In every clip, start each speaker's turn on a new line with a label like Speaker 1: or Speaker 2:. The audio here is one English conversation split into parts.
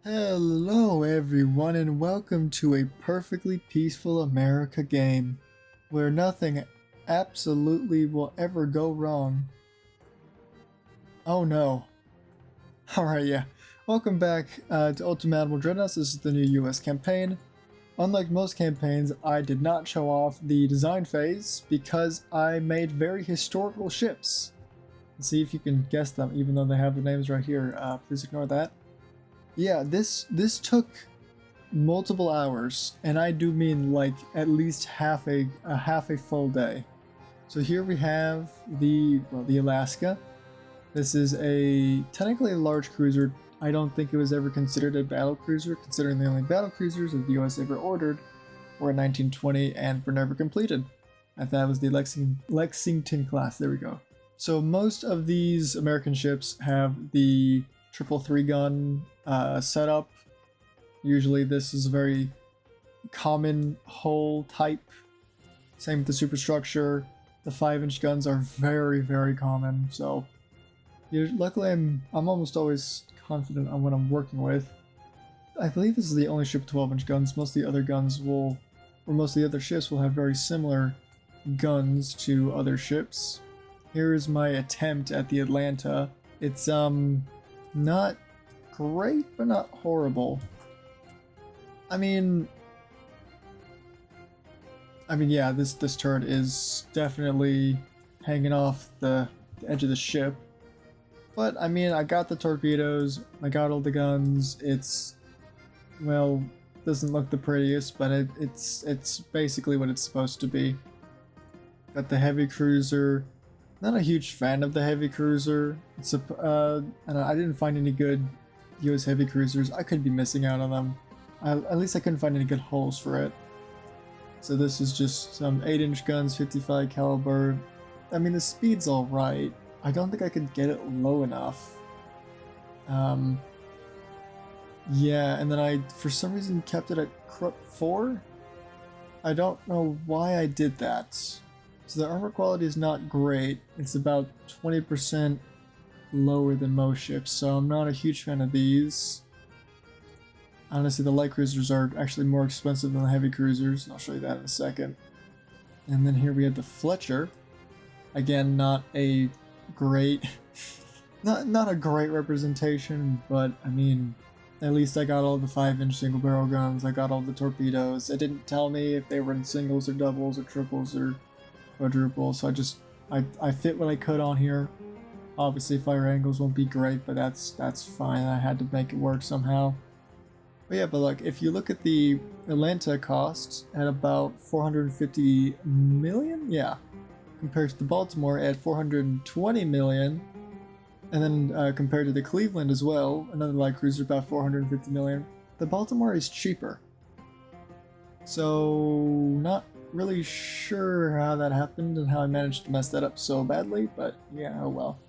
Speaker 1: Hello everyone and welcome to a perfectly peaceful America game where nothing absolutely will ever go wrong. Oh no. Alright, yeah. Welcome back to Ultimate Admiral Dreadnoughts. This is the new US campaign. Unlike most campaigns, I did not show off the design phase because I made very historical ships. Let's see if you can guess them even though they have the names right here. Please ignore that. Yeah, this took multiple hours, and I do mean like at least half a full day. So here we have the Alaska. This is technically a large cruiser. I don't think it was ever considered a battle cruiser, considering the only battle cruisers that the US ever ordered were in 1920 and were never completed. I thought it was the Lexington class. There we go. So most of these American ships have the 333 gun setup. Usually this is a very common hull type. Same with the superstructure. The 5-inch guns are very common, so luckily I'm almost always confident on what I'm working with. I believe this is the only ship with 12-inch guns. Most of the other guns most of the other ships will have very similar guns to other ships. Here's my attempt at the Atlanta. It's not great, but not horrible. I mean, yeah, this turret is definitely hanging off the edge of the ship. But I mean, I got the torpedoes, I got all the guns. It's, well, doesn't look the prettiest, but it's basically what it's supposed to be. Got the heavy cruiser. Not a huge fan of the heavy cruiser. It's I didn't find any good US heavy cruisers. I could be missing out on them. At least I couldn't find any good hulls for it. So this is just some 8-inch guns, 55 caliber. I mean, the speed's alright. I don't think I could get it low enough. Yeah, and then I, for some reason, kept it at Krupp 4. I don't know why I did that. So the armor quality is not great. It's about 20% lower than most ships, so I'm not a huge fan of these. Honestly, the light cruisers are actually more expensive than the heavy cruisers. I'll show you that in a second. And then here we have the Fletcher. Again, not a great, not a great representation, but I mean, at least I got all the 5-inch single barrel guns. I got all the torpedoes. It didn't tell me if they were in singles or doubles or triples or quadruple, so I fit what I could on here. Obviously fire angles won't be great, but that's fine. I had to make it work somehow. But yeah, but like if you look at the Atlanta cost at about 450 million, yeah, compared to the Baltimore at 420 million, and then compared to the Cleveland as well, another light cruiser about 450 million, the Baltimore is cheaper. So not really sure how that happened and how I managed to mess that up so badly, but yeah, oh well.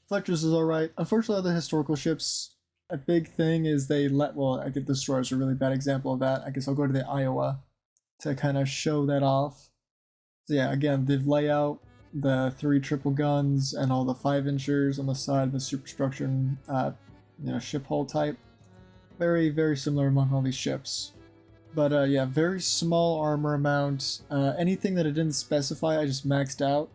Speaker 1: Fletchers is alright. Unfortunately, the historical ships, a big thing is I guess the destroyers are a really bad example of that. I guess I'll go to the Iowa to kind of show that off. So yeah, again, the layout, the 3 triple guns, and all the 5-inchers on the side of the superstructure and ship hull type. Very similar among all these ships. But yeah, very small armor amount. Anything that it didn't specify, I just maxed out.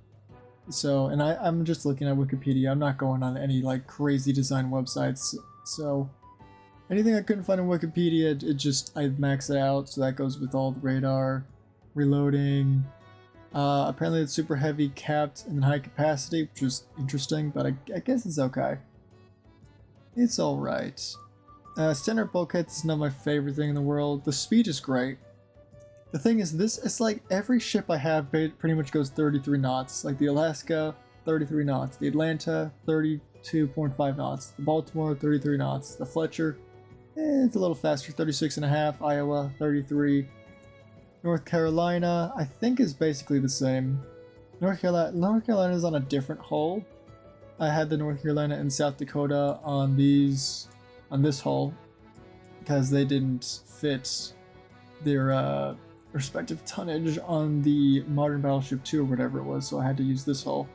Speaker 1: So, and I'm just looking at Wikipedia. I'm not going on any like crazy design websites. So, anything I couldn't find on Wikipedia, I maxed it out. So that goes with all the radar, reloading. Apparently it's super heavy, capped, and high capacity, which is interesting, but I guess it's okay. It's alright. Standard bulkhead is not my favorite thing in the world. The speed is great. The thing is, it's like every ship I have pretty much goes 33 knots. Like the Alaska, 33 knots. The Atlanta, 32.5 knots. The Baltimore, 33 knots. The Fletcher, it's a little faster, 36.5. Iowa, 33. North Carolina, I think is basically the same. North Carolina is on a different hull. I had the North Carolina and South Dakota on this hull because they didn't fit their respective tonnage on the modern Battleship 2 or whatever it was, so I had to use this hull.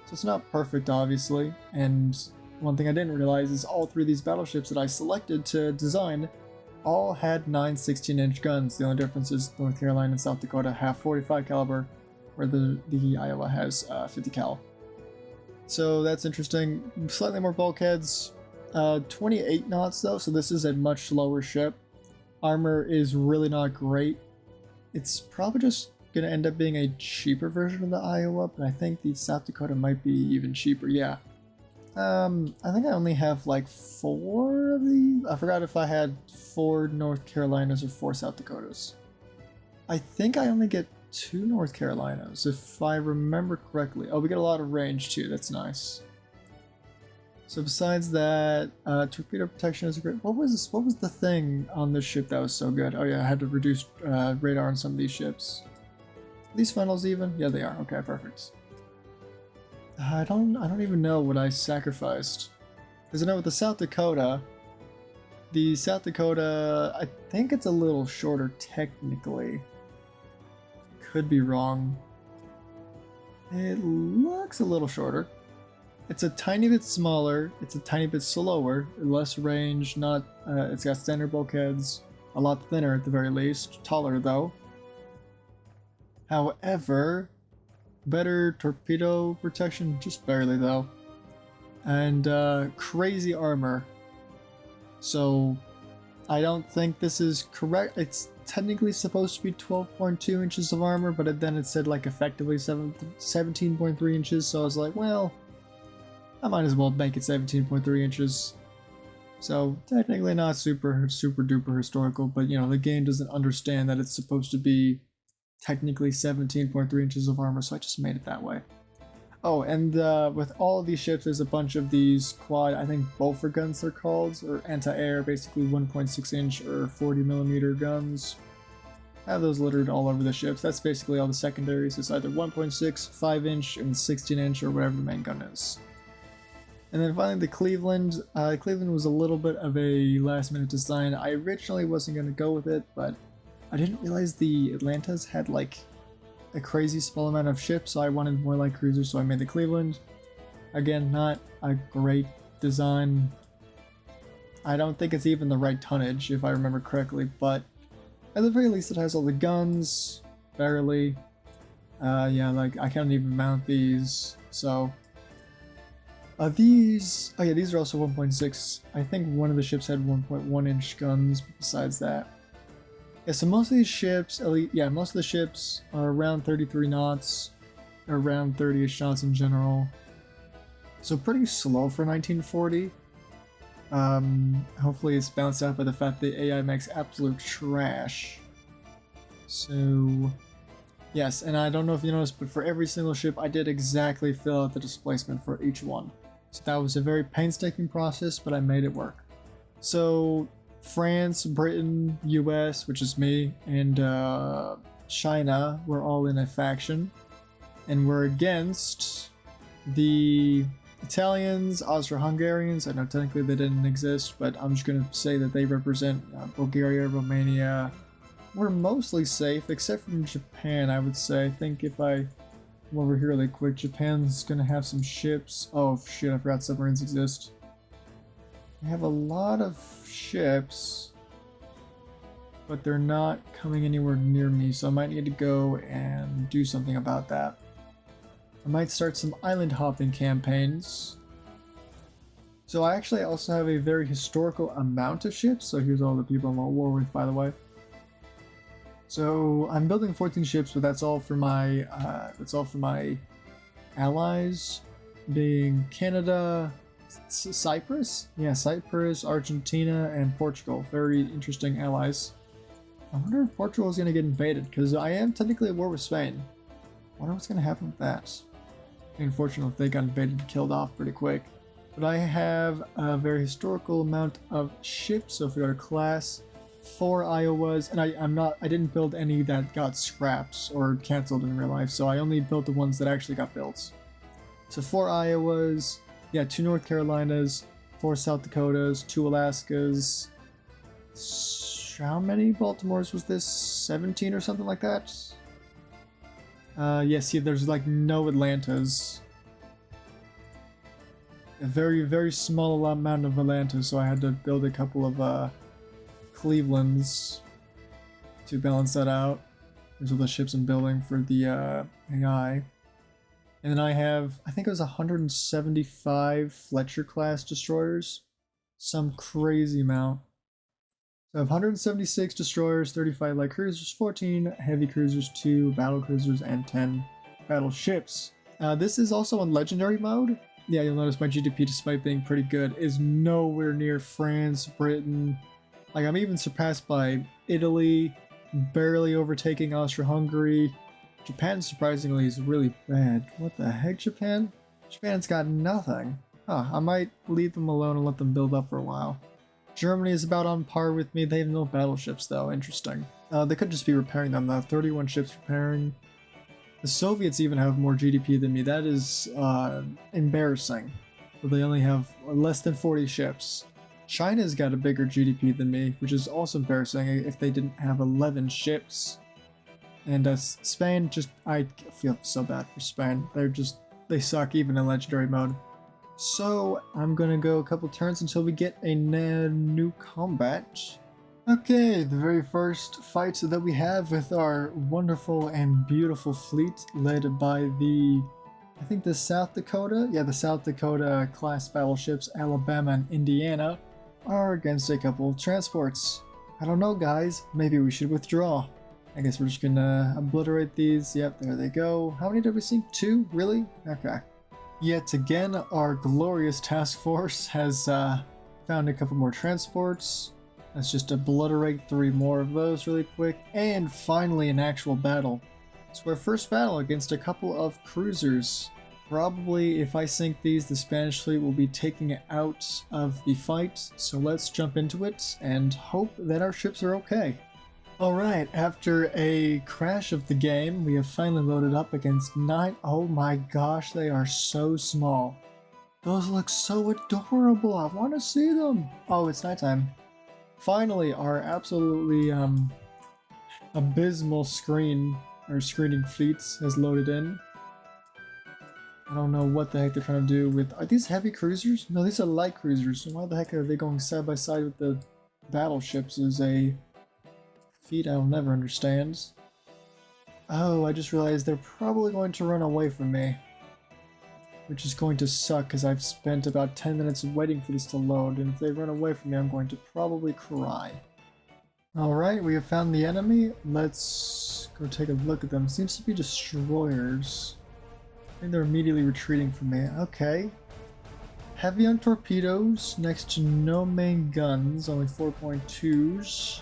Speaker 1: So it's not perfect, obviously, and one thing I didn't realize is all 3 of these battleships that I selected to design all had 9 16-inch guns. The only difference is North Carolina and South Dakota have 45 caliber, where the Iowa has 50 cal. So that's interesting. Slightly more bulkheads. 28 knots though, so this is a much slower ship. Armor is really not great. It's probably just going to end up being a cheaper version of the Iowa, but I think the South Dakota might be even cheaper. Yeah. I think I only have like 4 of these. I forgot if I had 4 North Carolinas or 4 South Dakotas. I think I only get 2 North Carolinas, if I remember correctly. Oh, we get a lot of range too. That's nice. So besides that, torpedo protection is great. What was the thing on this ship that was so good? Oh yeah, I had to reduce radar on some of these ships. Are these funnels even? Yeah, they are. Okay, perfect. I don't even know what I sacrificed, because I know with the South Dakota, I think it's a little shorter technically. Could be wrong. It looks a little shorter. It's a tiny bit smaller. It's a tiny bit slower, less range. Not. It's got standard bulkheads, a lot thinner at the very least. Taller though. However, better torpedo protection, just barely though, and crazy armor. So I don't think this is correct. It's technically supposed to be 12.2 inches of armor, but then it said like effectively 17.3 inches. So I was like, well, I might as well make it 17.3 inches. So technically not super duper historical, but you know, the game doesn't understand that it's supposed to be technically 17.3 inches of armor, so I just made it that way. Oh, and with all of these ships, there's a bunch of these quad, I think Boffer guns they're called, or anti-air, basically 1.6 inch or 40 millimeter guns. I have those littered all over the ships. That's basically all the secondaries. It's either 1.6, 5 inch, and 16 inch, or whatever the main gun is. And then finally the Cleveland. Cleveland was a little bit of a last minute design. I originally wasn't going to go with it, but I didn't realize the Atlantas had like a crazy small amount of ships, so I wanted more like Cruiser, so I made the Cleveland. Again, not a great design. I don't think it's even the right tonnage, if I remember correctly, but at the very least it has all the guns, barely. Yeah, like I can't even mount these, so... these are also 1.6. I think one of the ships had 1.1 inch guns, but besides that. Yeah, so most of these ships, most of the ships are around 33 knots, or around 30-ish knots in general. So pretty slow for 1940. Hopefully it's balanced out by the fact that AI makes absolute trash. So, yes, and I don't know if you noticed, but for every single ship, I did exactly fill out the displacement for each one. So that was a very painstaking process, but I made it work. So France, Britain, US, which is me, and China were all in a faction, and we're against the Italians, Austro-Hungarians. I know technically they didn't exist, but I'm just going to say that they represent Bulgaria, Romania. We're mostly safe, except from Japan, I would say. I think if I come over here really quick, Japan's going to have some ships. Oh shit, I forgot submarines exist. They have a lot of ships, but they're not coming anywhere near me, so I might need to go and do something about that. I might start some island hopping campaigns. So I actually also have a very historical amount of ships, so here's all the people I'm at war with, by the way. So I'm building 14 ships, but that's all for my allies, being Canada, Cyprus? Yeah, Cyprus, Argentina, and Portugal. Very interesting allies. I wonder if Portugal is going to get invaded, because I am technically at war with Spain. I wonder what's going to happen with that. Unfortunately, they got invaded and killed off pretty quick. But I have a very historical amount of ships, so if we go to class, 4 Iowas, and I didn't build any that got scrapped or cancelled in real life, so I only built the ones that actually got built. So 4 Iowas, yeah, 2 North Carolinas, 4 South Dakotas, 2 Alaskas. How many Baltimores was this? 17 or something like that? Yeah, see, there's like no Atlantas. a very, very small amount of Atlanta, so I had to build a couple of Clevelands to balance that out. There's all the ships I'm building for the AI. And then I have, I think it was 175 Fletcher class destroyers. Some crazy amount. So I have 176 destroyers, 35 light cruisers, 14 heavy cruisers, 2 battle cruisers, and 10 battleships. This is also on legendary mode. Yeah, you'll notice my GDP, despite being pretty good, is nowhere near France, Britain. Like, I'm even surpassed by Italy, barely overtaking Austria-Hungary. Japan, surprisingly, is really bad. What the heck, Japan? Japan's got nothing. Huh, I might leave them alone and let them build up for a while. Germany is about on par with me. They have no battleships, though. Interesting. They could just be repairing them, though. 31 ships repairing. The Soviets even have more GDP than me. That is embarrassing. But they only have less than 40 ships. China's got a bigger GDP than me, which is also embarrassing if they didn't have 11 ships. And Spain, I feel so bad for Spain. They suck even in legendary mode. So I'm gonna go a couple turns until we get a new combat. Okay, the very first fight that we have with our wonderful and beautiful fleet led by I think the South Dakota? Yeah, the South Dakota class battleships Alabama and Indiana are against a couple of transports. I don't know, guys. Maybe we should withdraw. I guess we're just gonna obliterate these. Yep, there they go. How many did we sink? 2? Really? Okay. Yet again, our glorious task force has found a couple more transports. Let's just obliterate 3 more of those really quick. And finally, an actual battle. So our first battle against a couple of cruisers. Probably, if I sink these, the Spanish fleet will be taking it out of the fight. So let's jump into it and hope that our ships are okay. Alright, after a crash of the game, we have finally loaded up against 9. Oh my gosh, they are so small. Those look so adorable. I want to see them. Oh, it's nighttime. Finally, our absolutely abysmal screening fleets has loaded in. I don't know what the heck they're trying to do with... Are these heavy cruisers? No, these are light cruisers. So why the heck are they going side by side with the battleships is a feat I'll never understand. Oh, I just realized they're probably going to run away from me. Which is going to suck because I've spent about 10 minutes waiting for this to load, and if they run away from me, I'm going to probably cry. Alright, we have found the enemy. Let's go take a look at them. Seems to be destroyers. I think they're immediately retreating from me. Okay. Heavy on torpedoes, next to no main guns, only 4.2s.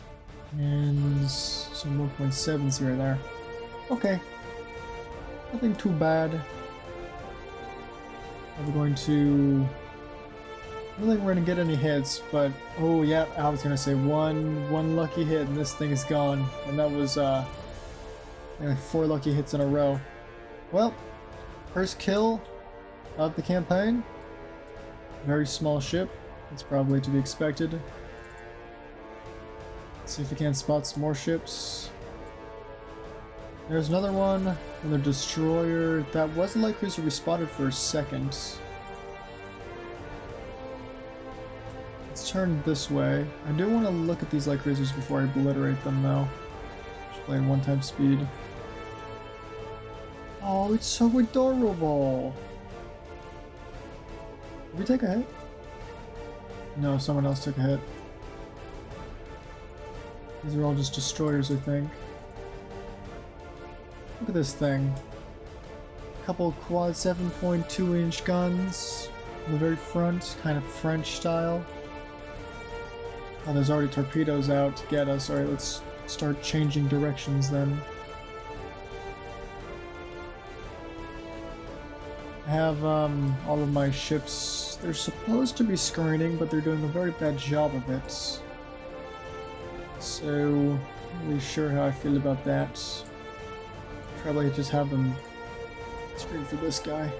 Speaker 1: And some 1.7s here and there. Okay. Nothing too bad. I'm going to... I don't think we're going to get any hits, but... Oh, yeah, I was going to say one lucky hit and this thing is gone. And that was, only 4 lucky hits in a row. Well, first kill of the campaign. Very small ship. It's probably to be expected. Let's see if we can't spot some more ships. There's another one, another destroyer. That was a light cruiser we spotted for a second. Let's turn this way. I do want to look at these light cruisers before I obliterate them though. Just playing 1 speed. Oh, it's so adorable! Did we take a hit? No, someone else took a hit. These are all just destroyers, I think. Look at this thing. A couple quad 7.2-inch guns in the very front, kind of French style. Oh, there's already torpedoes out to get us. Alright, let's start changing directions then. I have all of my ships. They're supposed to be screening, but they're doing a very bad job of it. So, not really sure how I feel about that. Probably just have them screen for this guy.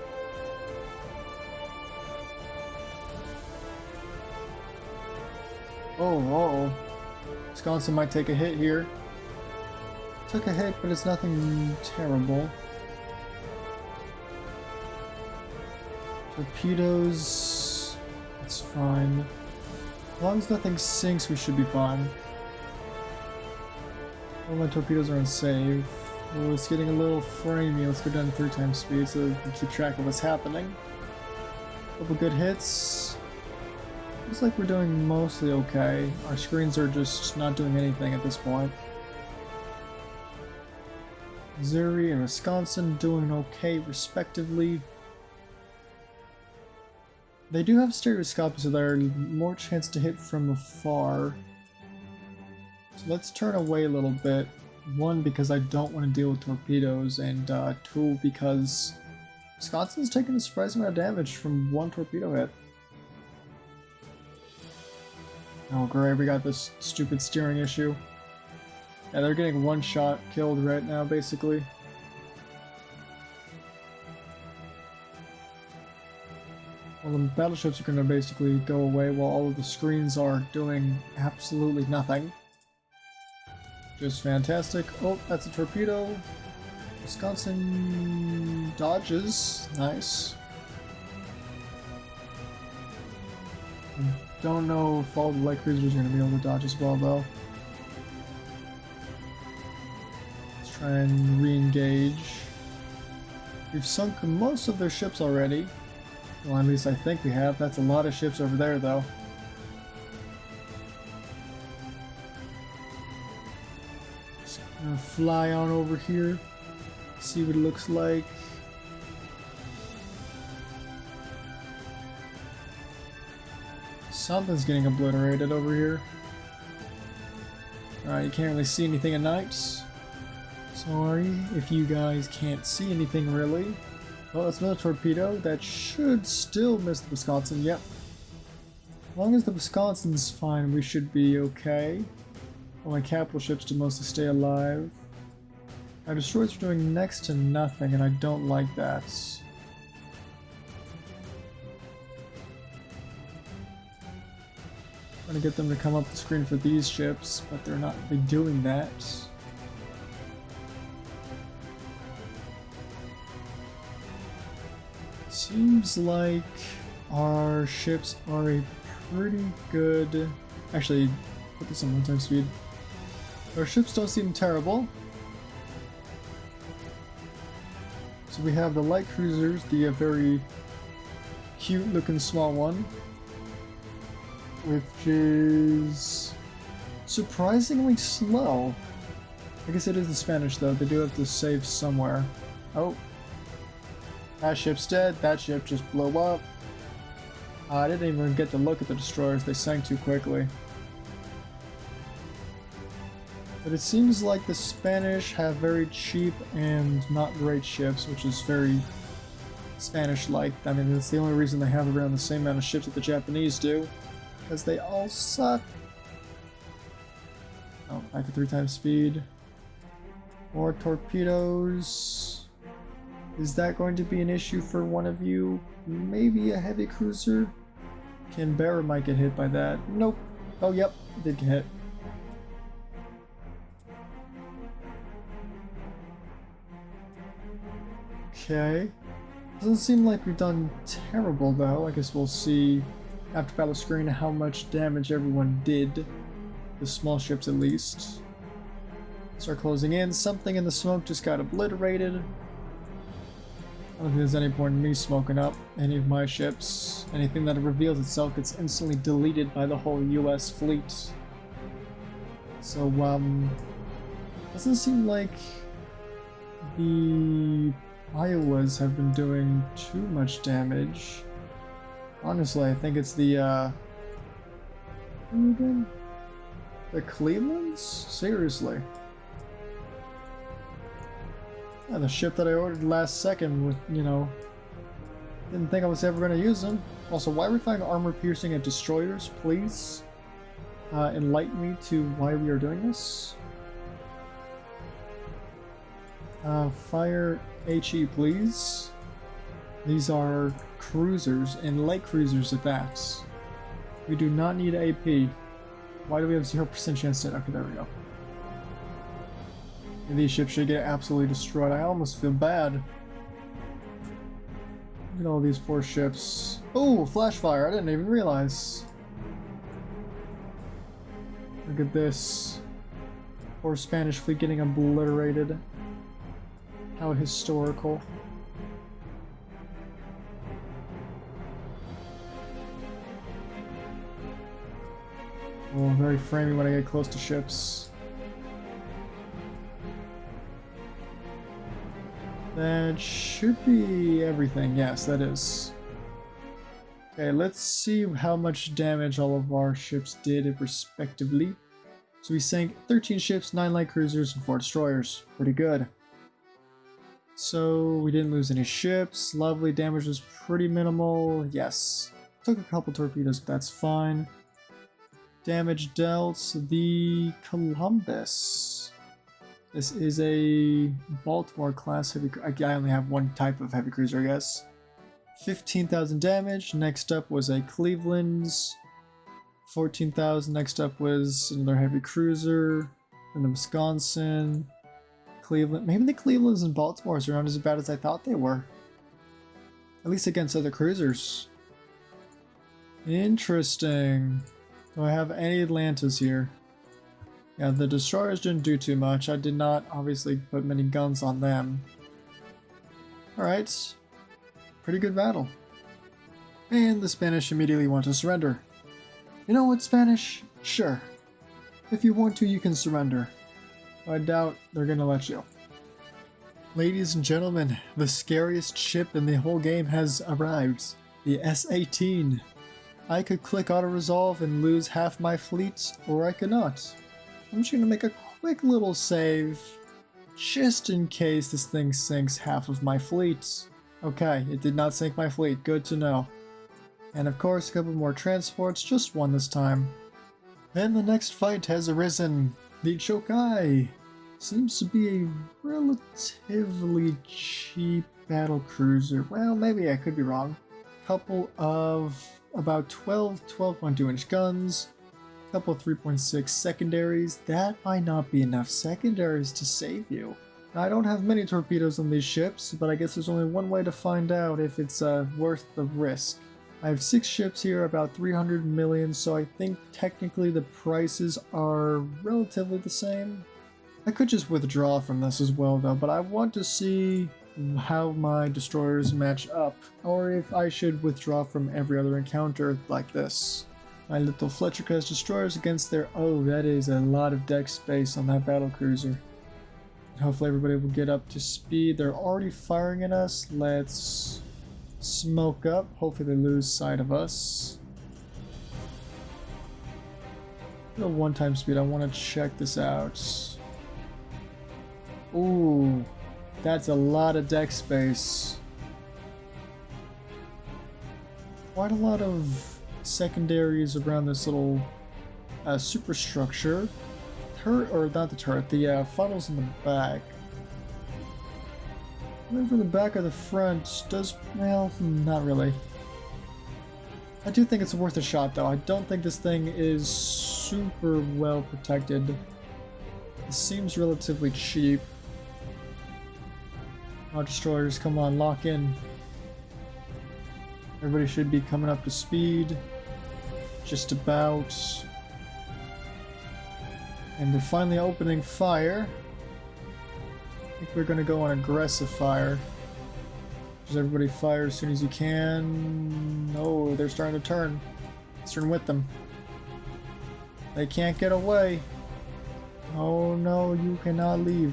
Speaker 1: Oh, Wisconsin might take a hit here. Took a hit, but it's nothing terrible. Torpedoes. It's fine. As long as nothing sinks, we should be fine. All my torpedoes are unsafe. Oh, it's getting a little framey. Let's go down to 3 times speed so we can keep track of what's happening. Couple good hits. Looks like we're doing mostly okay. Our screens are just not doing anything at this point. Missouri and Wisconsin doing okay respectively. They do have stereoscopic, so they're more chance to hit from afar. So let's turn away a little bit. 1, because I don't want to deal with torpedoes, and 2, because Wisconsin's taking a surprising amount of damage from 1 torpedo hit. Oh great, we got this stupid steering issue. Yeah, they're getting 1 shot killed right now, basically. Well, the battleships are going to basically go away while all of the screens are doing absolutely nothing. Just fantastic. Oh, that's a torpedo. Wisconsin dodges. Nice. Don't know if all the light cruisers are going to be able to dodge as well, though. Let's try and re-engage. We've sunk most of their ships already. Well, at least I think we have. That's a lot of ships over there, though. Just gonna fly on over here, see what it looks like. Something's getting obliterated over here. Alright, you can't really see anything at night. Sorry if you guys can't see anything really. Oh, that's another torpedo. That should still miss the Wisconsin. Yep. As long as the Wisconsin's fine, we should be okay. Well, my capital ships to mostly stay alive. Our destroyers are doing next to nothing, and I don't like that. I'm trying to get them to come up the screen for these ships, but they're not really doing that. Seems like our ships are a pretty good... Actually, put this on 1 time speed. Our ships don't seem terrible. So we have the light cruisers, the very cute looking small one, which is surprisingly slow. I guess it is the Spanish though, they do have to save somewhere. Oh. That ship's dead, that ship just blew up. I didn't even get to look at the destroyers, they sank too quickly. But it seems like the Spanish have very cheap and not great ships, which is very Spanish-like. I mean, that's the only reason they have around the same amount of ships that the Japanese do. Because they all suck. Oh, back to 3 times speed. More torpedoes. Is that going to be an issue for one of you? Maybe a heavy cruiser? Canberra might get hit by that. Nope. Oh, yep. Did get hit. Okay. Doesn't seem like we've done terrible, though. I guess we'll see after battle screen how much damage everyone did. The small ships, at least. Start closing in. Something in the smoke just got obliterated. I don't think there's any point in me smoking up any of my ships. Anything that reveals itself gets instantly deleted by the whole US fleet. So, doesn't seem like the Iowas have been doing too much damage. Honestly, I think it's the, the Clevelands? Seriously. Yeah, the ship that I ordered last second with, you know, didn't think I was ever going to use them. Also, why are we finding armor piercing at destroyers? Please enlighten me to why we are doing this. Fire HE, please. These are cruisers, and light cruisers at that. We do not need AP. Why do we have 0% chance to... Okay, there we go. These ships should get absolutely destroyed. I almost feel bad. Look at all these poor ships. Oh, flash fire. I didn't even realize. Look at this. Poor Spanish fleet getting obliterated. How historical. Oh, very framey when I get close to ships. That should be everything. Yes, that is. Okay, let's see how much damage all of our ships did respectively. So we sank 13 ships, 9 light cruisers, and 4 destroyers. Pretty good. So we didn't lose any ships. Lovely. Damage was pretty minimal. Yes. Took a couple torpedoes, but that's fine. Damage dealt, the Columbus. This is a Baltimore class heavy. I only have one type of heavy cruiser, I guess. 15,000 damage. Next up was a Cleveland's. 14,000. Next up was another heavy cruiser. And the Wisconsin. Cleveland. Maybe the Cleveland's and Baltimore's are not as bad as I thought they were. At least against other cruisers. Interesting. Do I have any Atlantas here? Yeah, the destroyers didn't do too much. I did not obviously put many guns on them. Alright. Pretty good battle. And the Spanish immediately want to surrender. You know what, Spanish? Sure. If you want to, you can surrender. I doubt they're gonna let you. Ladies and gentlemen, the scariest ship in the whole game has arrived. The S-18. I could click auto-resolve and lose half my fleet, or I could not. I'm just gonna make a quick little save, just in case this thing sinks half of my fleet. Okay, it did not sink my fleet, good to know. And of course, a couple more transports, just one this time. Then the next fight has arisen. The Chokai seems to be a relatively cheap battlecruiser. Well, maybe I could be wrong. Couple of about 12.2 inch guns, couple of 3.6 secondaries. That might not be enough secondaries to save you. I don't have many torpedoes on these ships, but I guess there's only one way to find out if it's worth the risk. I have 6 ships here, about 300 million, so I think technically the prices are relatively the same. I could just withdraw from this as well though, but I want to see how my destroyers match up, or if I should withdraw from every other encounter like this. My little Fletcher class destroyers against their... oh, that is a lot of deck space on that battlecruiser. Hopefully everybody will get up to speed. They're already firing at us. Let's smoke up. Hopefully they lose sight of us. At 1 time speed, I want to check this out. Ooh. That's a lot of deck space. Quite a lot of secondaries around this little superstructure. Turret, or not the turret, the funnels in the back. Whether from the back or the front does, well, not really. I do think it's worth a shot though. I don't think this thing is super well protected. It seems relatively cheap. Our destroyers, come on, lock in. Everybody should be coming up to speed. Just about. And they're finally opening fire. I think we're going to go on aggressive fire. Just everybody fire as soon as you can. Oh, they're starting to turn. Let's turn with them. They can't get away. Oh no, you cannot leave.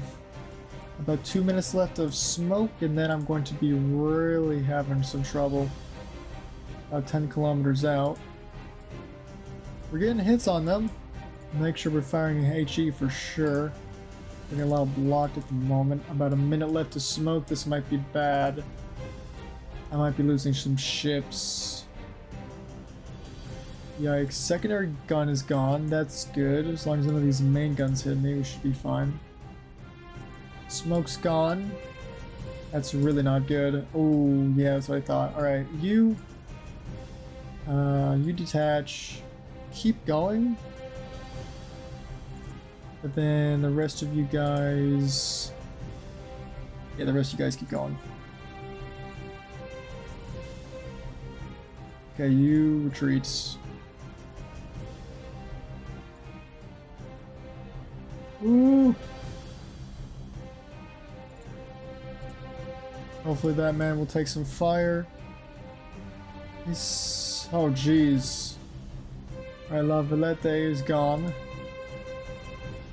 Speaker 1: About 2 minutes left of smoke, and then I'm going to be really having some trouble. About 10 kilometers out. We're getting hits on them. Make sure we're firing HE for sure. Getting a lot blocked at the moment. About a minute left to smoke. This might be bad. I might be losing some ships. Yikes. Secondary gun is gone. That's good. As long as none of these main guns hit me, we should be fine. Smoke's gone. That's really not good. Oh, yeah, that's what I thought. Alright, you detach. Keep going. But then the rest of you guys... yeah, the rest of you guys keep going. Okay, you retreat. Ooh. Hopefully that man will take some fire. He's... oh jeez. Alright, La Valette is gone.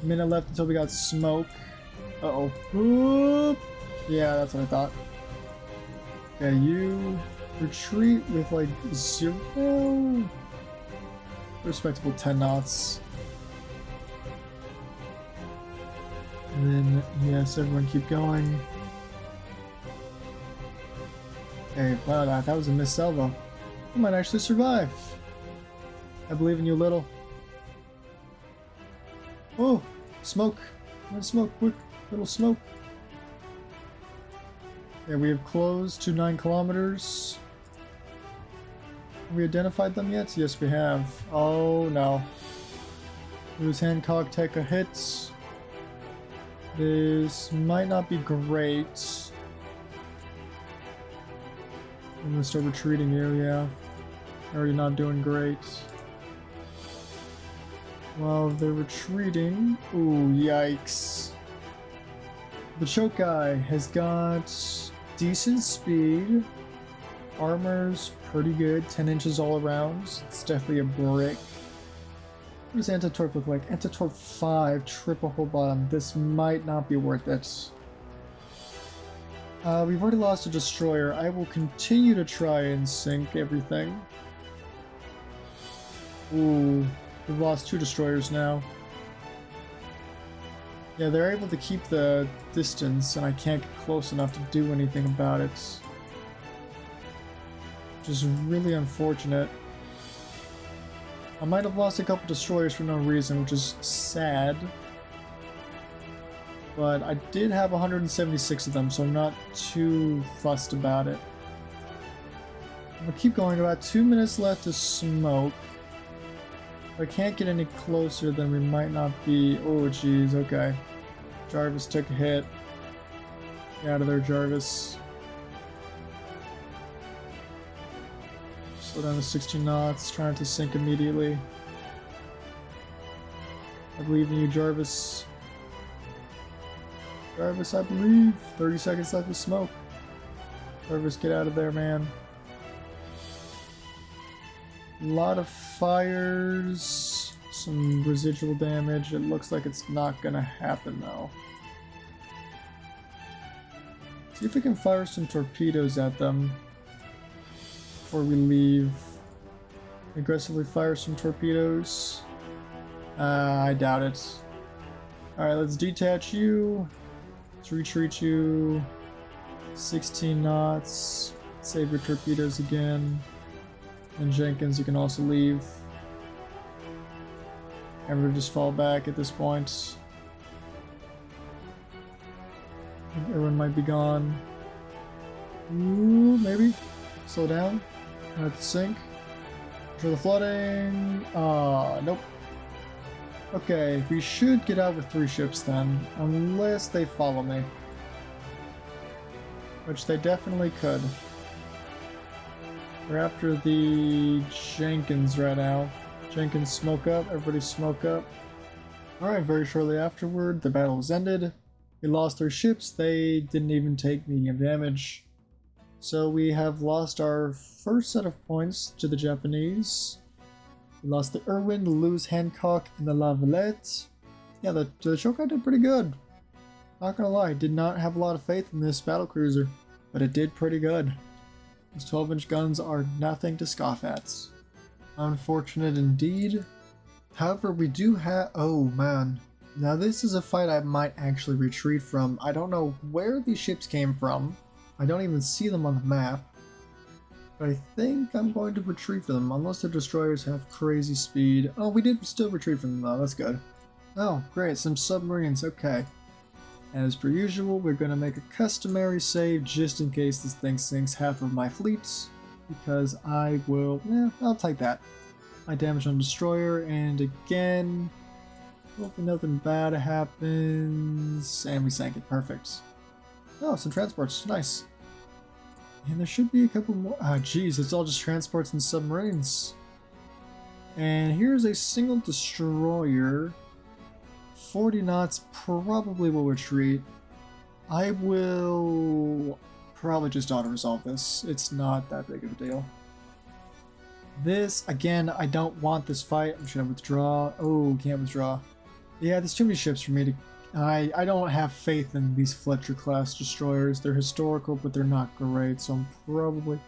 Speaker 1: A minute left until we got smoke. Uh-oh. Whoop. Yeah, that's what I thought. Okay, you retreat with like 0. Respectable 10 knots. And then, yes, everyone keep going. Okay, wow, that was a miss salvo. You might actually survive. I believe in you, little. Oh, smoke. Smoke, quick, little smoke. Yeah, we have closed to 9 kilometers. Have we identified them yet? Yes, we have. Oh, no. Lose Hancock, take a hit. This might not be great. I'm gonna start retreating you, yeah. Already not doing great. While they're retreating... ooh, yikes. The choke guy has got decent speed. Armor's pretty good, 10 inches all around. It's definitely a brick. What does anti-torp look like? Anti-torp 5, triple hull bottom. This might not be worth it. We've already lost a destroyer. I will continue to try and sink everything. Ooh, we've lost 2 destroyers now. Yeah, they're able to keep the distance, and I can't get close enough to do anything about it. Which is really unfortunate. I might have lost a couple destroyers for no reason, which is sad. But I did have 176 of them, so I'm not too fussed about it. We'll keep going. About 2 minutes left to smoke. If I can't get any closer, then we might not be... oh, jeez, okay. Jarvis took a hit. Get out of there, Jarvis. Slow down to 16 knots, trying to sink immediately. I believe in you, Jarvis. Jarvis, I believe. 30 seconds left to smoke. Jarvis, get out of there, man. A lot of fires. Some residual damage. It looks like it's not gonna happen, though. See if we can fire some torpedoes at them before we leave. Aggressively fire some torpedoes. I doubt it. Alright, let's detach you. Let's retreat you. 16 knots. Save your torpedoes again. And Jenkins, you can also leave. And we'll just fall back at this point. I think everyone might be gone. Ooh, maybe. Slow down. I have to sink. Control the flooding. Nope. Okay, we should get out with 3 ships then, unless they follow me. Which they definitely could. We're after the Jenkins right now. Jenkins, smoke up. Everybody smoke up. Alright, very shortly afterward, the battle was ended. We lost 3 ships. They didn't even take medium damage. So we have lost our first set of points to the Japanese. We lost the Irwin, the Lewis Hancock, and the La Valette. Yeah, the Chokai did pretty good. Not gonna lie, did not have a lot of faith in this battlecruiser, but it did pretty good. Those 12-inch guns are nothing to scoff at. Unfortunate indeed. However, we do have... oh man. Now this is a fight I might actually retreat from. I don't know where these ships came from. I don't even see them on the map. But I think I'm going to retreat from them, unless their destroyers have crazy speed. Oh, we did still retreat from them though, that's good. Oh, great, some submarines, okay. As per usual, we're going to make a customary save just in case this thing sinks half of my fleets. Because I will... I'll take that. I damage on destroyer, and again... hopefully nothing bad happens... and we sank it, perfect. Oh, some transports, nice. And there should be a couple more. Ah, geez, it's all just transports and submarines. And here's a single destroyer. 40 knots probably will retreat. I will probably just auto-resolve this. It's not that big of a deal. This, again, I don't want this fight. I'm just gonna withdraw. Oh, can't withdraw. Yeah, there's too many ships for me to... I don't have faith in these Fletcher-class destroyers. They're historical, but they're not great, so I'm probably...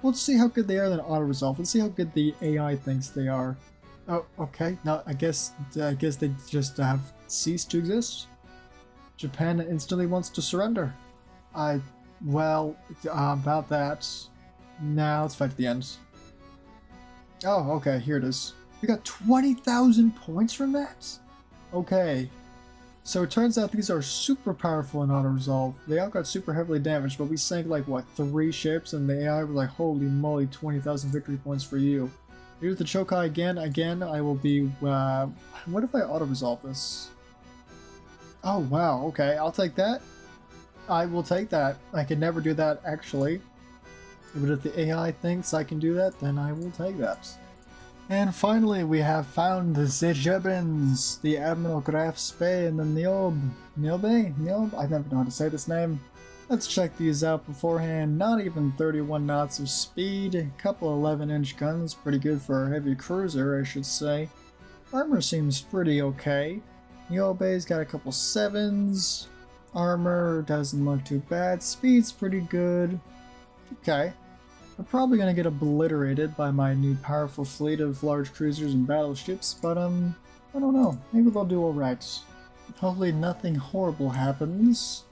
Speaker 1: Let's see how good they are, then auto-resolve. Let's see how good the AI thinks they are. Oh, okay. No, I guess they just have ceased to exist. Japan instantly wants to surrender. Well, about that. Now let's fight to the end. Oh, okay, here it is. We got 20,000 points from that? Okay. So it turns out these are super powerful in auto-resolve. They all got super heavily damaged, but we sank like, what, 3 ships? And the AI was like, holy moly, 20,000 victory points for you. Here's the Chokai again. Again, I will be... what if I auto-resolve this? Oh, wow, okay, I'll take that. I will take that. I can never do that, actually. But if the AI thinks I can do that, then I will take that. And finally, we have found the Zejebens, the Admiral Graf Spey, and the Niobe. Niobe? I never know how to say this name. Let's check these out beforehand. Not even 31 knots of speed. A couple 11-inch guns. Pretty good for a heavy cruiser, I should say. Armor seems pretty okay. Niobe's got a couple 7s. Armor doesn't look too bad. Speed's pretty good. Okay. We're probably going to get obliterated by my new powerful fleet of large cruisers and battleships, but I don't know. Maybe they'll do alright. Hopefully nothing horrible happens.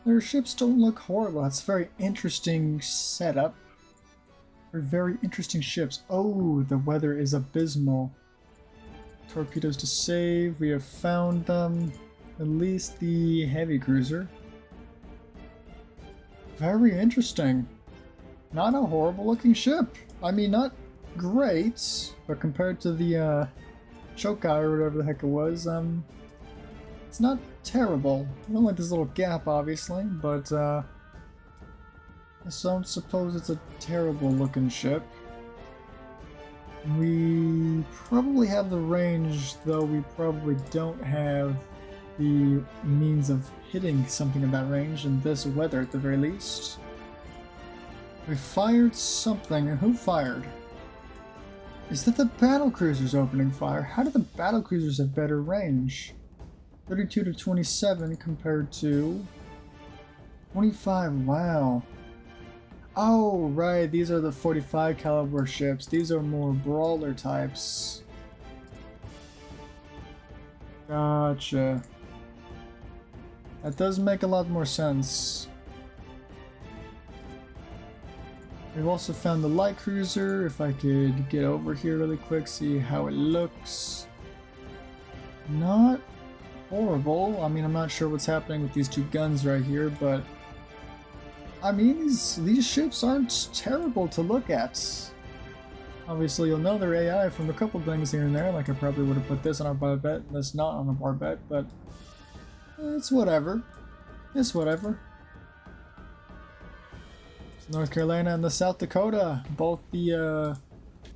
Speaker 1: Their ships don't look horrible. That's a very interesting setup. They're very interesting ships. Oh, the weather is abysmal. Torpedoes to save. We have found them. At least the heavy cruiser. Very interesting. Not a horrible looking ship. I mean, not great, but compared to the Chokai or whatever the heck it was, it's not terrible. I don't like this little gap, obviously, but I don't suppose it's a terrible looking ship. We probably have the range, though we probably don't have the means of hitting something in that range in this weather at the very least. We fired something, and who fired? Is that the Battlecruisers opening fire? How do the Battlecruisers have better range? 32 to 27 compared to 25, wow. Oh, right, these are the 45 caliber ships. These are more brawler types. Gotcha. That does make a lot more sense. We've also found the light cruiser. If I could get over here really quick, see how it looks. Not horrible. I mean, I'm not sure what's happening with these 2 guns right here, but I mean, these ships aren't terrible to look at. Obviously, you'll know they're AI from a couple things here and there. Like I probably would have put this on our bar bet, and this not on a bar bet, but it's whatever. It's whatever. North Carolina and the South Dakota, both the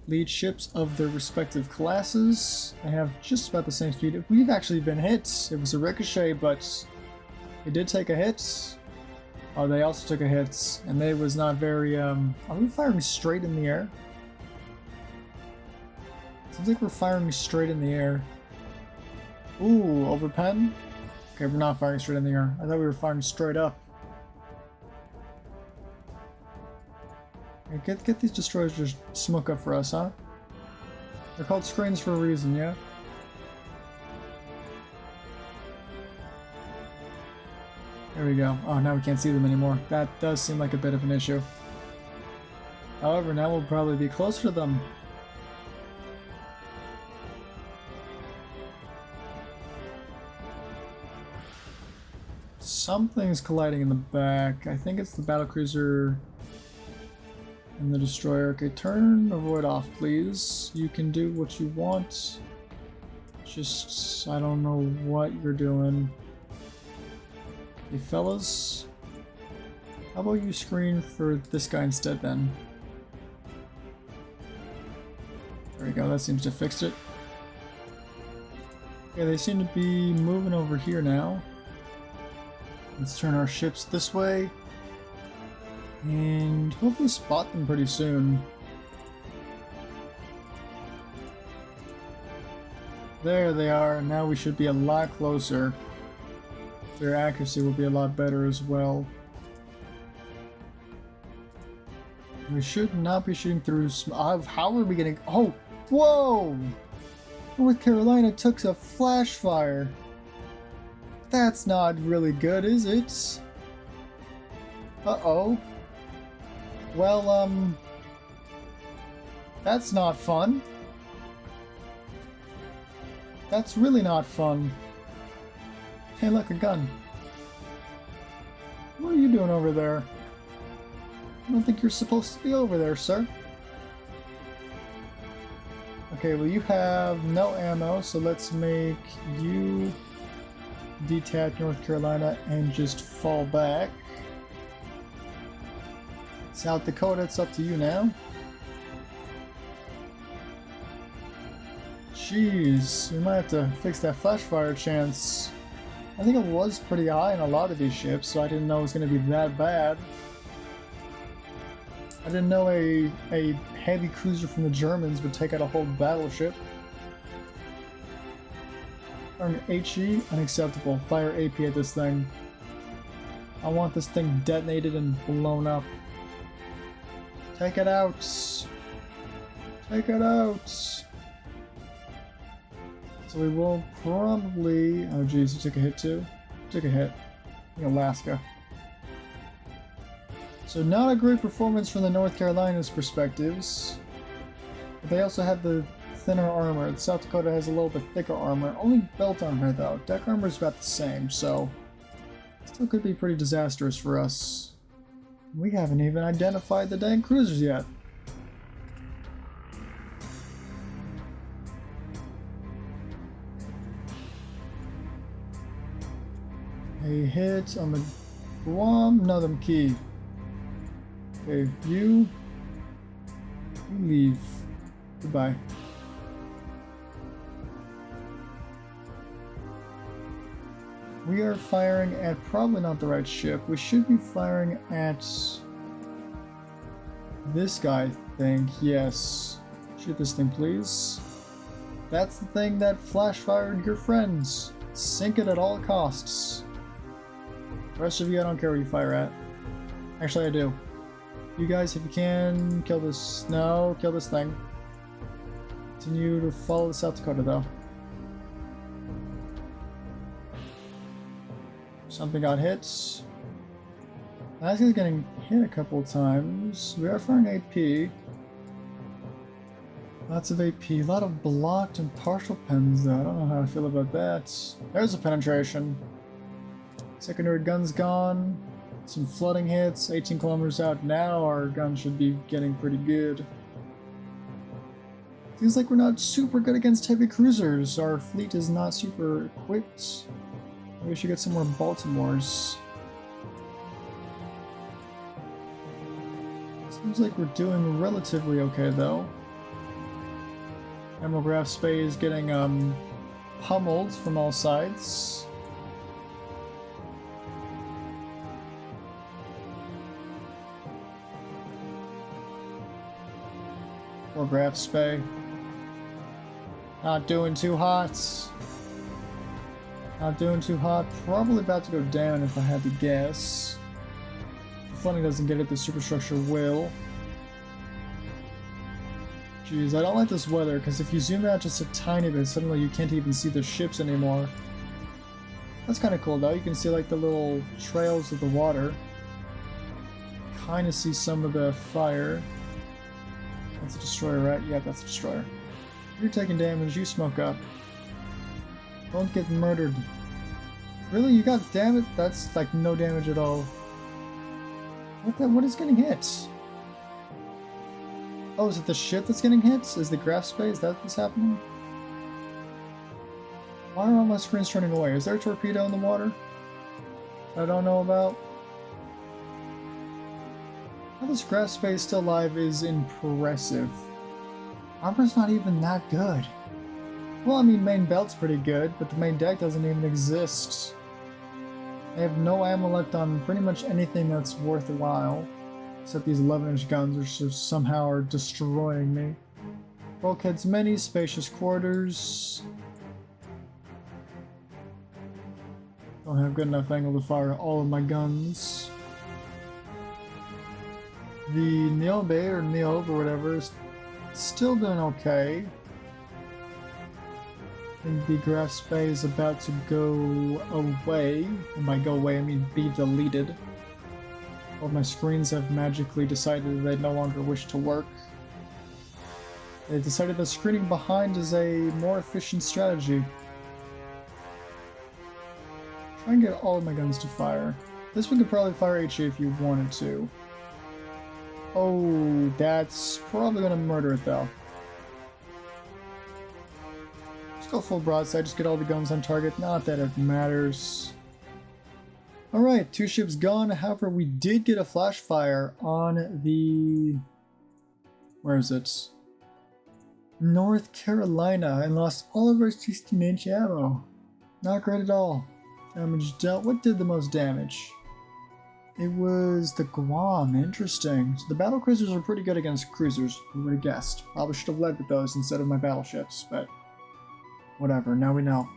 Speaker 1: lead ships of their respective classes. They have just about the same speed. We've actually been hit. It was a ricochet, but it did take a hit. Oh, they also took a hit, and they was not very, are we firing straight in the air? Seems like we're firing straight in the air. Ooh, over pen? Okay, we're not firing straight in the air. I thought we were firing straight up. Get these destroyers to smoke up for us, huh? They're called screens for a reason, yeah? There we go. Oh, now we can't see them anymore. That does seem like a bit of an issue. However, now we'll probably be closer to them. Something's colliding in the back. I think it's the Battlecruiser and the destroyer. Okay, turn avoid off, please. You can do what you want. Just, I don't know what you're doing. Hey, fellas. How about you screen for this guy instead then? There we go, that seems to have fixed it. Okay, they seem to be moving over here now. Let's turn our ships this way. And hopefully spot them pretty soon. There they are, now we should be a lot closer. Their accuracy will be a lot better as well. We should not be shooting through. How are we getting? Oh, whoa! North Carolina took a flash fire. That's not really good, is it? Uh-oh. Well, that's not fun. That's really not fun. Hey, look, a gun. What are you doing over there? I don't think you're supposed to be over there, sir. Okay, well you have no ammo, so let's make you detach North Carolina and just fall back. South Dakota, it's up to you now. Jeez, we might have to fix that flash fire chance. I think it was pretty high in a lot of these ships, so I didn't know it was going to be that bad. I didn't know a heavy cruiser from the Germans would take out a whole battleship. HE, unacceptable. Fire AP at this thing. I want this thing detonated and blown up. Take it out. Take it out. So we will probably... Oh geez, you took a hit too? Took a hit. In Alaska. So not a great performance from the North Carolina's perspectives. But they also have the thinner armor. South Dakota has a little bit thicker armor. Only belt armor though. Deck armor is about the same, so still could be pretty disastrous for us. We haven't even identified the dang cruisers yet. A hit on the Guam, another key. Okay, you leave. Goodbye. We are firing at probably not the right ship. We should be firing at this guy, I think. Yes. Shoot this thing, please. That's the thing that flash fired your friends. Sink it at all costs. The rest of you, I don't care where you fire at. Actually, I do. You guys, if you can, kill this. No, kill this thing. Continue to follow the South Dakota, though. Something got hit. Alaska's getting hit a couple of times. We are firing AP. Lots of AP. A lot of blocked and partial pens, though. I don't know how I feel about that. There's a penetration. Secondary gun's gone. Some flooding hits. 18 kilometers out now. Our gun should be getting pretty good. Seems like we're not super good against heavy cruisers. Our fleet is not super equipped. Maybe we should get some more Baltimores. Seems like we're doing relatively okay though. Admiral Graf Spey is getting pummeled from all sides. Poor Graf Spey. Not doing too hot. Not doing too hot. Probably about to go down if I had to guess. If the flooding doesn't get it, the superstructure will. Jeez, I don't like this weather, because if you zoom out just a tiny bit, suddenly you can't even see the ships anymore. That's kind of cool though. You can see like the little trails of the water. Kind of see some of the fire. That's a destroyer, right? Yeah, that's a destroyer. You're taking damage, you smoke up. Don't get murdered. Really? You got damage? That's like no damage at all. What is getting hit? Oh, is it the ship that's getting hit? Is the Graf Spey? Is that what's happening? Why are all my screens turning away? Is there a torpedo in the water I don't know about? How this craft space still alive is impressive. Armor's not even that good. Well, I mean, main belt's pretty good, but the main deck doesn't even exist. I have no ammo left on pretty much anything that's worthwhile, except these 11-inch guns, which just somehow are destroying me. Bulkheads many, spacious quarters. Don't have good enough angle to fire all of my guns. The Niobe or Niobe or whatever is still doing okay. I think the graph space is about to go away. And by go away, I mean be deleted. All of my screens have magically decided they no longer wish to work. They decided that screening behind is a more efficient strategy. Try and get all of my guns to fire. This one could probably fire HE if you wanted to. Oh, that's probably gonna murder it though. Just go full broadside, just get all the guns on target. Not that it matters. Alright, 2 ships gone. However, we did get a flash fire on the... Where is it? North Carolina, and lost all of our 16-inch ammo. Not great at all. Damage dealt. What did the most damage? It was the Guam. Interesting. So the Battlecruisers are pretty good against cruisers. Who would have guessed? Probably should have led with those instead of my battleships, but whatever. Now we know.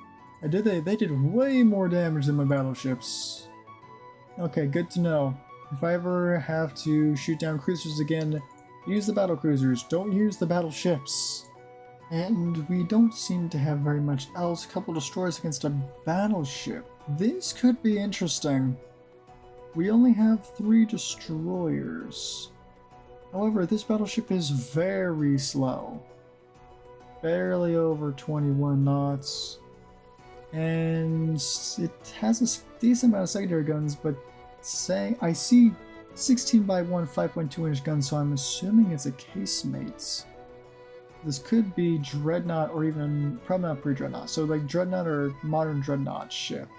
Speaker 1: They did way more damage than my battleships. Okay, good to know. If I ever have to shoot down cruisers again, use the Battlecruisers. Don't use the battleships. And we don't seem to have very much else. A couple destroyers against a battleship. This could be interesting. We only have 3 destroyers. However, this battleship is very slow. Barely over 21 knots. And it has a decent amount of secondary guns, but I see 16x1 5.2 inch guns, so I'm assuming it's a casemates. This could be Dreadnought or even, probably not pre-Dreadnought, so like Dreadnought or modern Dreadnought ship.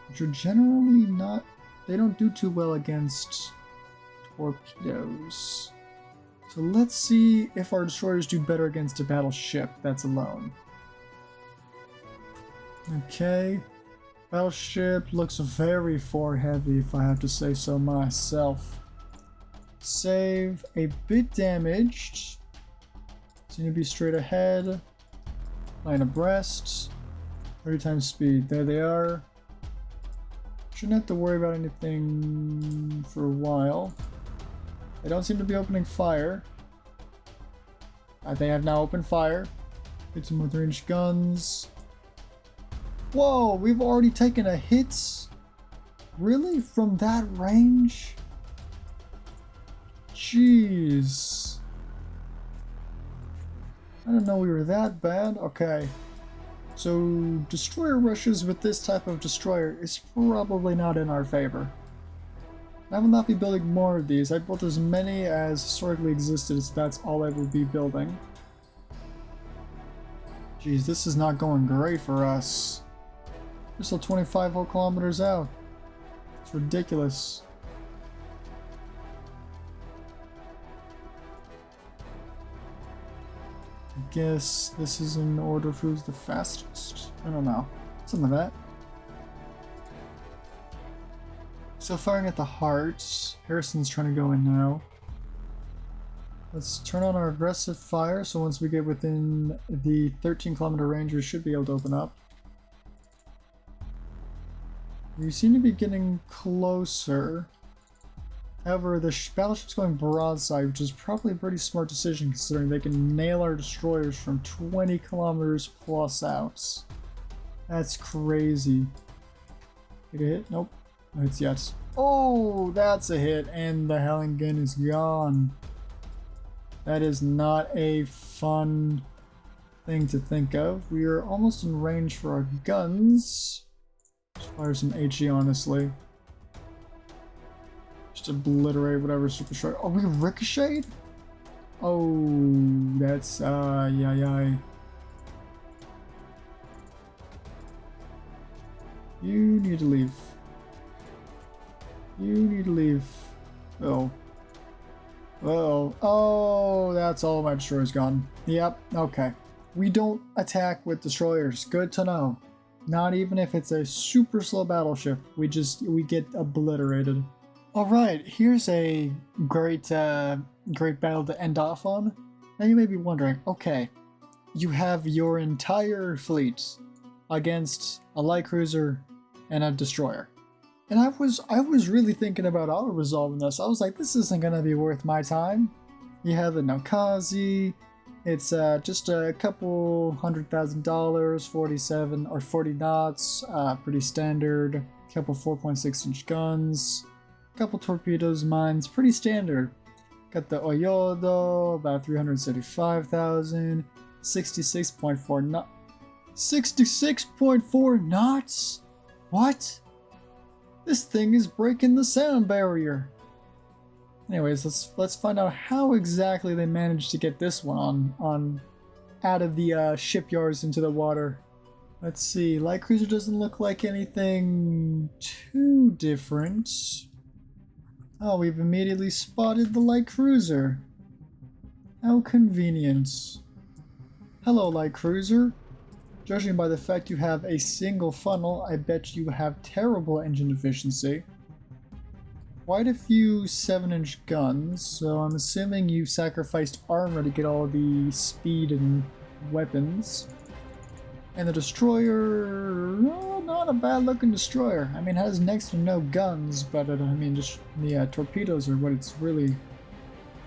Speaker 1: Which are generally not, they don't do too well against torpedoes. So let's see if our destroyers do better against a battleship that's alone. Okay, battleship looks very fore heavy if I have to say so myself. Save, a bit damaged. Seem to be straight ahead. Line abreast. 30 times speed. There they are. Shouldn't have to worry about anything for a while. They don't seem to be opening fire. They have now opened fire. Get some more 3-inch guns. Whoa, we've already taken a hit? Really? From that range? Jeez. I didn't know we were that bad. Okay. So, destroyer rushes with this type of destroyer is probably not in our favor. I will not be building more of these. I built as many as historically existed, so that's all I will be building. Jeez, this is not going great for us. We're still 25 whole kilometers out. It's ridiculous. I guess this is in order of who's the fastest. I don't know. Something like that. So firing at the hearts. Harrison's trying to go in now. Let's turn on our aggressive fire, so once we get within the 13-kilometer range, we should be able to open up. We seem to be getting closer. However, the battleship's going broadside, which is probably a pretty smart decision considering they can nail our destroyers from 20 kilometers plus out. That's crazy. Did it hit? Nope. No hits yet. Oh, that's a hit, and the Hellingen is gone. That is not a fun thing to think of. We are almost in range for our guns. Just fire some HE, honestly. Just obliterate whatever super short. Oh, we ricocheted? Oh, that's yeah. You need to leave. You need to leave. Oh. Uh-oh. Oh, that's all my destroyers gone. Yep, okay. We don't attack with destroyers. Good to know. Not even if it's a super slow battleship. We get obliterated. Alright, here's a great battle to end off on. Now you may be wondering, okay, you have your entire fleet against a light cruiser and a destroyer. And I was really thinking about auto-resolving this. I was like, this isn't gonna be worth my time. You have the Naukazi. It's just a couple $100,000, 47 or 40 knots, pretty standard. Couple 4.6-inch guns, couple torpedoes, mines, pretty standard. Got the Oyodo, about 375,000, 66.4 knots. 66.4 knots? What? This thing is breaking the sound barrier. Anyways, let's find out how exactly they managed to get this one on out of the shipyards into the water. Let's see. Light cruiser doesn't look like anything too different. Oh, we've immediately spotted the light cruiser. How convenient. Hello, light cruiser. Judging by the fact you have a single funnel, I bet you have terrible engine efficiency. Quite a few 7-inch guns, so I'm assuming you sacrificed armor to get all the speed and weapons. And the destroyer, well, not a bad looking destroyer. I mean, it has next to no guns, but I mean, just the torpedoes are what it's really,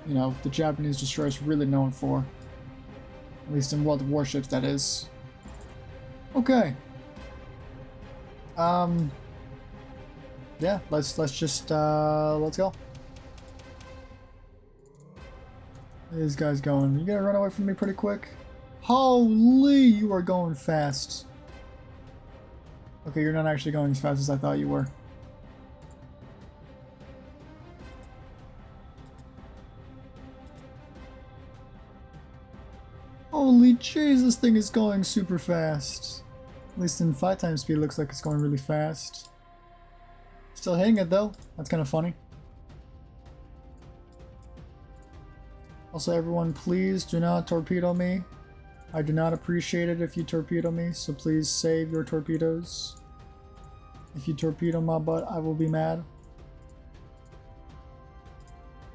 Speaker 1: you know, the Japanese destroyer is really known for. At least in World of Warships, that is. Okay. Yeah, let's go. These guys going. You gonna run away from me pretty quick? Holy, you are going fast. Okay, you're not actually going as fast as I thought you were. Holy jeez, this thing is going super fast. At least in 5 times speed, it looks like it's going really fast. Still hitting it though. That's kind of funny. Also, everyone, please do not torpedo me. I do not appreciate it if you torpedo me, so please save your torpedoes. If you torpedo my butt, I will be mad.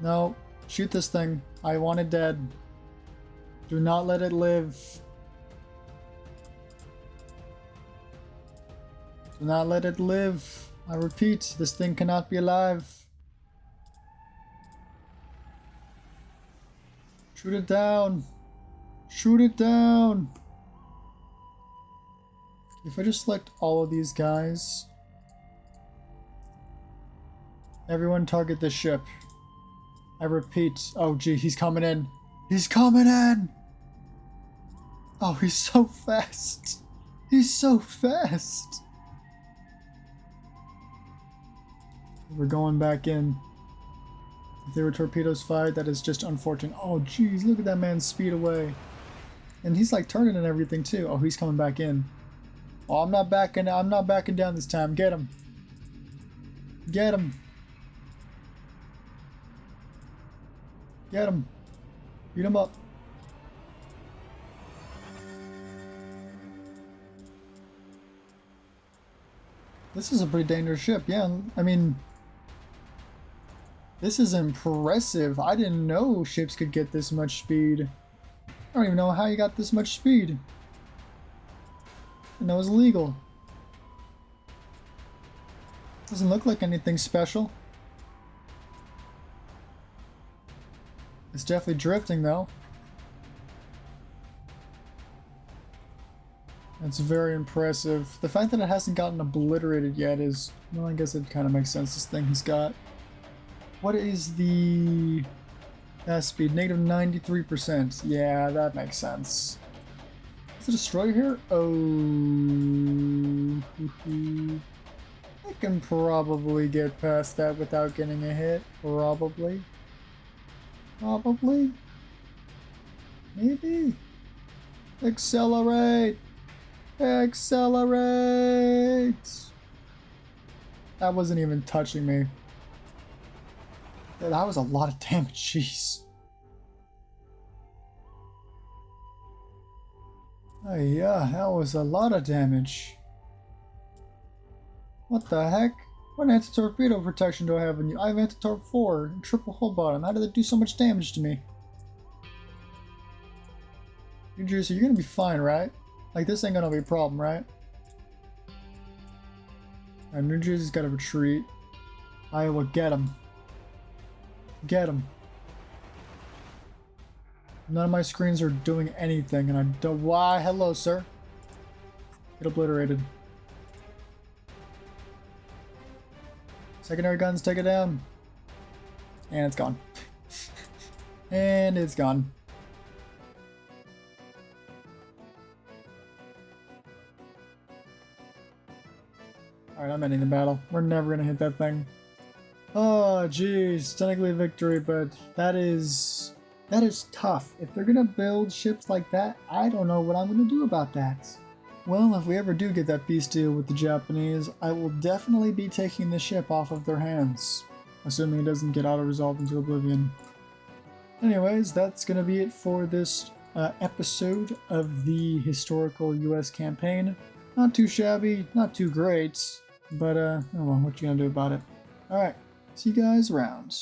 Speaker 1: No, shoot this thing. I want it dead. Do not let it live. Do not let it live. I repeat, this thing cannot be alive. Shoot it down. Shoot it down. If I just select all of these guys. Everyone target this ship. I repeat. Oh gee, he's coming in. He's coming in! Oh, he's so fast. He's so fast. We're going back in. If there were torpedoes fired, that is just unfortunate. Oh, jeez, look at that man's speed away. And he's like turning and everything too. Oh, he's coming back in. Oh, I'm not backing down this time. Get him. Get him. Get him. Beat him up. This is a pretty dangerous ship, yeah. I mean, this is impressive. I didn't know ships could get this much speed. I don't even know how you got this much speed. And that was illegal. Doesn't look like anything special. It's definitely drifting though. That's very impressive. The fact that it hasn't gotten obliterated yet is, well, I guess it kind of makes sense, this thing he's got. What is the speed? Negative 93%. Yeah, that makes sense. Is the destroyer here? Oh. I can probably get past that without getting a hit. Probably. Probably. Maybe. Accelerate. Accelerate. That wasn't even touching me. That was a lot of damage, jeez. Oh yeah, that was a lot of damage. What the heck? What anti-torpedo protection do I have on you? I have anti-torp 4 and triple hull bottom. How did it do so much damage to me? New Jersey, you're gonna be fine, right? Like, this ain't gonna be a problem, right? Alright, New Jersey's gotta retreat. Iowa, get him. Get him. None of my screens are doing anything, and I don't. Why? Hello, sir. Get obliterated. Secondary guns, take it down. And it's gone. And it's gone. Alright, I'm ending the battle. We're never gonna hit that thing. Oh, geez. Technically a victory, but that is tough. If they're gonna build ships like that, I don't know what I'm gonna do about that. Well, if we ever do get that peace deal with the Japanese, I will definitely be taking the ship off of their hands. Assuming it doesn't get auto-resolved into oblivion. Anyways, that's gonna be it for this episode of the historical US campaign. Not too shabby, not too great, but oh well, what you gonna do about it? Alright, see you guys around.